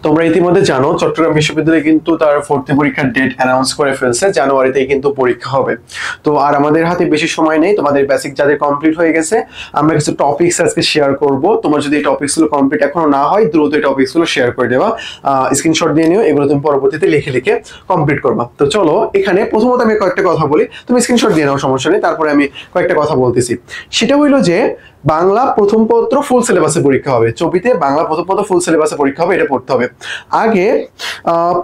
তোমরা ইতিমধ্যে জানো চট্টগ্রাম বিশ্ববিদ্যালয় কিন্তু তার ভর্তি পরীক্ষার ডেট অ্যানাউন্স করে ফেলছে, জানুয়ারিতেই কিন্তু পরীক্ষা হবে। তো আর আমাদের হাতে বেশি সময় নেই, তোমাদের বেসিক যাদের কমপ্লিট হয়ে গেছে আমরা কিছু টপিকস আজকে শেয়ার করব। তোমার যদি এই টপিকস গুলো কমপ্লিট এখনো না হয় দ্রুত এই টপিকস গুলো শেয়ার করে দেওয়া, স্ক্রিনশট দিয়ে নিও, এগুলো তুমি পরবর্তীতে লিখে লিখে কমপ্লিট করবা। তো চলো এখানে প্রথমত আমি কয়েকটা কথা বলি, তুমি স্ক্রিনশট দিয়ে নাও, সমস্যা নেই, তারপরে আমি কয়েকটা কথা বলতেছি। সেটা হইলো যে বাংলা প্রথম পত্র ফুল সিলেবাসে পরীক্ষা হবে, চপিতে বাংলা প্রথম পত্র ফুল সিলেবাসে পরীক্ষা হবে, এটা পড়তে হবে। আগে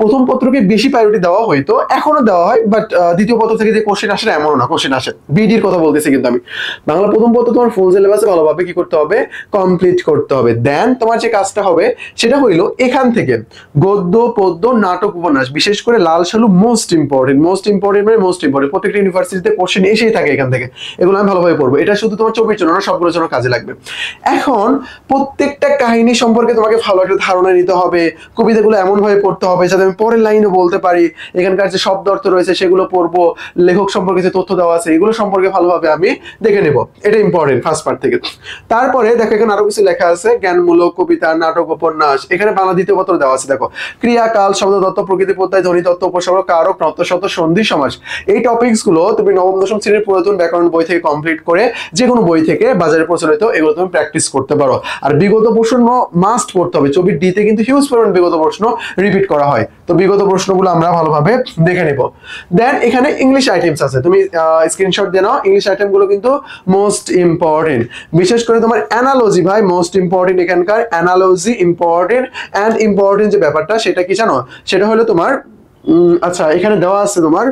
প্রথম পত্রকে বেশি প্রায়োরিটি দেওয়া হইতো, এখনো দেওয়া হয়, বাট দ্বিতীয় পত্র থেকে যে কোশ্চেন আসে না এমনও না, কোশ্চেন আসে। বিডির কথা বলতেছি কিন্তু আমি, বাংলা প্রথম পত্র তোমার ফুল সিলেবাসে ভালোভাবে কি করতে হবে, কমপ্লিট করতে হবে। দেন তোমার যে কাজটা হবে সেটা হইলো এখান থেকে গদ্য পদ্য নাটক উপন্যাস, বিশেষ করে লাল সালু মোস্ট ইম্পর্টেন্ট, মোস্ট ইম্পর্টেন্ট মানে মোস্ট ইম্পর্টেন্ট, প্রত্যেকটা ইউনিভার্সিটিতে কোশ্চেন এসেই থাকে এখান থেকে, এগুলো আমি ভালোভাবে পড়বো। এটা শুধু তোমার চোখের জন্য না, সবগুলোর জন্য কাজে লাগবে। এখন প্রত্যেকটা কাহিনী সম্পর্কে তোমাকে ভালো একটা ধারণা নিতে হবে, কবিতাগুলো এমন ভাবে পড়তে হবে যাতে আমি পরের লাইনও বলতে পারি, এখানকার যে শব্দ অর্থ রয়েছে সেগুলো পড়বো, লেখক সম্পর্কে যে তথ্য দেওয়া আছে এগুলো সম্পর্কে ভালোভাবে আমি দেখে নেব, এটা ইম্পর্টেন্ট ফার্স্ট পার্ট থেকে। তারপরে দেখো এখানে আরো কিছু লেখা আছে, জ্ঞানমূলক কবিতা, নাটক, উপন্যাস, এখানে বাংলা দ্বিতীয় পত্র দেওয়া আছে। দেখো ক্রিয়া, কাল, শব্দ তত্ত্ব, প্রকৃতি প্রত্যয়, ধ্বনি তত্ত্ব, উপসর্গ, কারক, নত্ব, শব্দ, সন্ধি, সমাস, এই টপিকস গুলো তুমি নবম দশম শ্রেণীর পুরাতন ব্যাকরণ বই থেকে কমপ্লিট করে যে কোনো বই থেকে বাজারে প্রচলিত এগুলো তুমি প্র্যাকটিস করতে পারো। আর বিগত প্রশ্ন মাস্ট পড়তে হবে, চবির ডিতে কিন্তু হিউজ পরিমাণ বিগত প্রশ্ন রিপিট করা হয়, তো বিগত প্রশ্নগুলো আমরা ভালোভাবে দেখে নেব। দেন এখানে ইংলিশ আইটেমস আছে, তুমি স্ক্রিনশট দিয়ে নাও, ইংলিশ আইটেম গুলো কিন্তু মোস্ট ইম্পর্টেন্ট, বিশেষ করে তোমার অ্যানালজি ভাই মোস্ট ইম্পর্টেন্ট, এখানকার অ্যানালজি ইম্পর্টেন্ট। অ্যান্ড ইম্পর্টেন্ট যে ব্যাপারটা সেটা কি জানো, সেটা হলো তোমার আচ্ছা এখানে দেওয়া আছে তোমার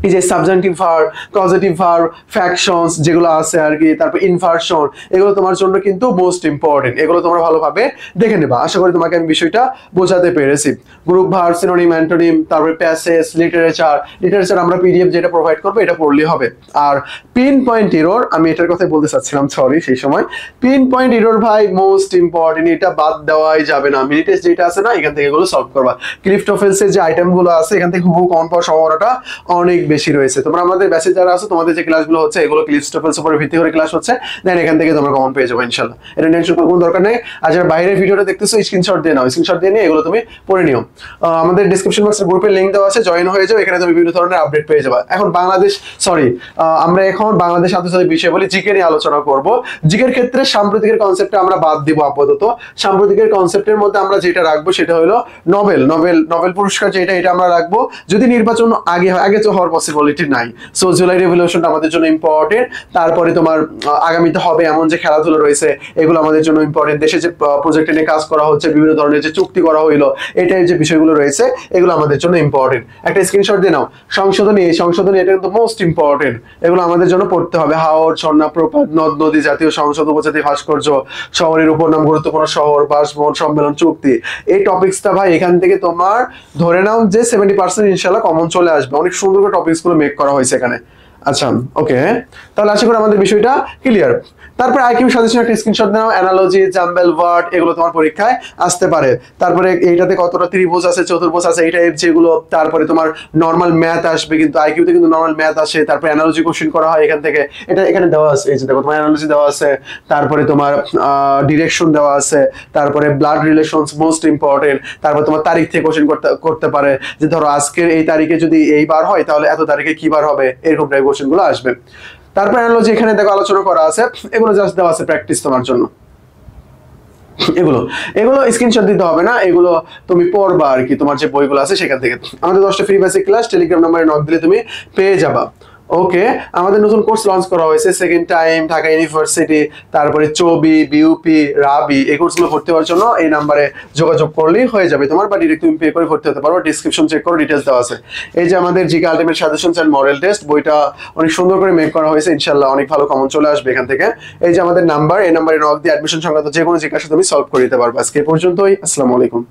এই যে সাবজেক্টিভ ভার্ব, কজেটিভ ভার্ব, ফ্যাকশনস যেগুলো আছে আর কি, তারপর ইনভার্সন, এগুলো তোমার জন্য কিন্তু মোস্ট ইম্পর্টেন্ট, এগুলো তোমরা ভালোভাবে দেখে নেবা। আশা করি তোমাকে আমি বিষয়টা বোঝাতে পেরেছি। গ্রুপ ভার্ব, সিনোনিম, অ্যান্টোনিম, তারপর প্যাসেজ, লিটারেচার, লিটারেচার আমরা পিডিএফ যেটা প্রোভাইড করবো এটা পড়লেই হবে। আর পিন পয়েন্ট এরর, আমি এটার কথাই বলতে চাচ্ছিলাম, সরি সেই সময়, পিন পয়েন্ট এরর ভাই মোস্ট ইম্পর্টেন্ট, এটা বাদ দেওয়াই যাবে না। মিনি টেস্ট যেটা আছে না এখান থেকে এগুলো সলভ করবা। ক্লিফটোফেলসের যে আইটেমগুলো আছে এখান থেকে হুবহু কমন পাওয়ার সম্ভাবনাটা অনেক বেশি রয়েছে। তোমরা আমাদের ব্যাচে যারা আছে তোমাদের যে ক্লাসগুলো হচ্ছে এগুলো ক্লিফটোফেলস উপরে ভিত্তি করে ক্লাস হচ্ছে, দেন এখান থেকে তোমরা কমন পেয়ে যাবে ইনশাআল্লাহ, এটা টেনশন করার কোনো দরকার নেই। আর যারা বাইরের ভিডিওটা দেখতেছো স্ক্রিনশট দিয়ে নাও, স্ক্রিনশট দিয়ে নিয়ে এগুলো তুমি পড়ে নিও। আমাদের ডেসক্রিপশন বক্সে গ্রুপের লিংক দেওয়া আছে, জয়েন হয়ে যাও, এখানে তুমি বিভিন্ন ধরনের আপডেট পেয়ে যাবে। এখন বাংলাদেশ আমরা এখন বাংলাদেশ আন্তর্জাতিক বিষয় বলি, জিকে নিয়ে আলোচনা করব। জিকের ক্ষেত্রে সাম্প্রতিকের কনসেপ্টটা আমরা বাদ দিব আপাতত। সাম্প্রতিকের কনসেপ্টের মধ্যে আমরা যেটা রাখবো সেটা হলো নোবেল নোবেল নোবেল পুরস্কার যেটা, এটা আমরা রাখবো। যদি নির্বাচন আগে তো হওয়ার পসিবিলিটি নাই, সো জুলাই রেভলিউশনটা আমাদের জন্য ইম্পর্টেন্ট। তারপরে তোমার আগামীতে হবে এমন যে খেলাধুলা রয়েছে এগুলো আমাদের জন্য ইম্পর্টেন্ট। দেশে যে প্রজেক্ট নিয়ে কাজ করা হচ্ছে, বিভিন্ন ধরনের যে চুক্তি করা হইলো, এটাই যে বিষয়গুলো রয়েছে এগুলো আমাদের জন্য ইম্পর্টেন্ট। একটা স্ক্রিনশট দিয়ে নাও। সংশোধনী এটা কিন্তু মোস্ট ইম্পর্টেন্ট, এগুলো আমাদের জন্য পড়তে হবে। হাওর, ঝর্ণা, প্রপাত, নদ নদী, জাতীয় সংসদ, উপজাতি ভাস্কর্য, শহরের উপনাম, গুরুত্বপূর্ণ শহর, বাসভবন, সম্মেলন, চুক্তি, এই টপিকসটা ভাই এখান থেকে তোমার ধরে নাও যে 70% ইনশাআল্লাহ কমন চলে আসবে। অনেক সুন্দর করে টপিকস গুলো মেক করা হয়েছে এখানে। আচ্ছা ওকে, তাহলে আশা করি আমাদের বিষয়টা ক্লিয়ার। তারপরে আইকিউ সাজেশন একটা স্ক্রিনশট নাও, অ্যানালজি, জাম্বেল ওয়ার্ড, এগুলো তোমার পরীক্ষায় আসতে পারে। তারপরে এইটাতে কতটা ত্রিভুজ আছে, চতুর্ভুজ আছে, এই টাইপ যেগুলো। তারপরে তোমার নরমাল ম্যাথ আসবে, কিন্তু আইকিউতে কিন্তু নরমাল ম্যাথ আসে। তারপরে অ্যানালজি কোশ্চেন করা হয় এখান থেকে, এটা এখানে দেওয়া আছে, এই যে দেখো তোমার অ্যানালজি দেওয়া আছে। তারপরে তোমার ডিরেকশন দেওয়া আছে। তারপরে ব্লাড রিলেশনস মোস্ট ইম্পর্টেন্ট। তারপর তোমার তারিখ থেকে কোশ্চেন করতে পারে, যে ধরো আজকের এই তারিখে যদি এই বার হয় তাহলে এত তারিখে কি বার হবে, এরকম টাইপ কোশ্চেন গুলো আসবে। তারপর অ্যানালজি এখানে দেখো আলোচনা করা আছে, এগুলো জাস্ট দেওয়া আছে প্র্যাকটিস তোমার জন্য। এগুলো এগুলো স্ক্রিনশট দিতে হবে না, এগুলো তুমি পড়বা আর কি, তোমার যে বইগুলো আছে সেখান থেকে। আমাদের 10টা ফ্রি বেসিক ক্লাস টেলিগ্রাম নম্বরে নক দিলে তুমি পেয়ে যাবা। ওকে, আমাদের নতুন কোর্স লঞ্চ করা হয়েছে, সেকেন্ড টাইম ঢাকা ইউনিভার্সিটি, তারপরে চবি, বিউপি, রাবি, এই কোর্সগুলো ভর্তি হওয়ার জন্য এই নাম্বারে যোগাযোগ করলেই হয়ে যাবে তোমার, বা ডিরেক্ট তুমি পে করে ভর্তি হতে পারো। ডিসক্রিপশন চেক করো, ডিটেলস দেওয়া আছে। এই যে আমাদের GK ultimate suggestions and model test বইটা অনেক সুন্দর করে মেক করা হয়েছে, ইনশাআল্লাহ অনেক ভালো কমন চলে আসবে এখান থেকে। এই যে আমাদের নাম্বার, এই নাম্বারে নক দিয়ে অ্যাডমিশন সংক্রান্ত যে কোনো জিজ্ঞাসা তুমি সলভ করে দিতে পারবে। আজকে এই পর্যন্তই, আসসালামু আলাইকুম।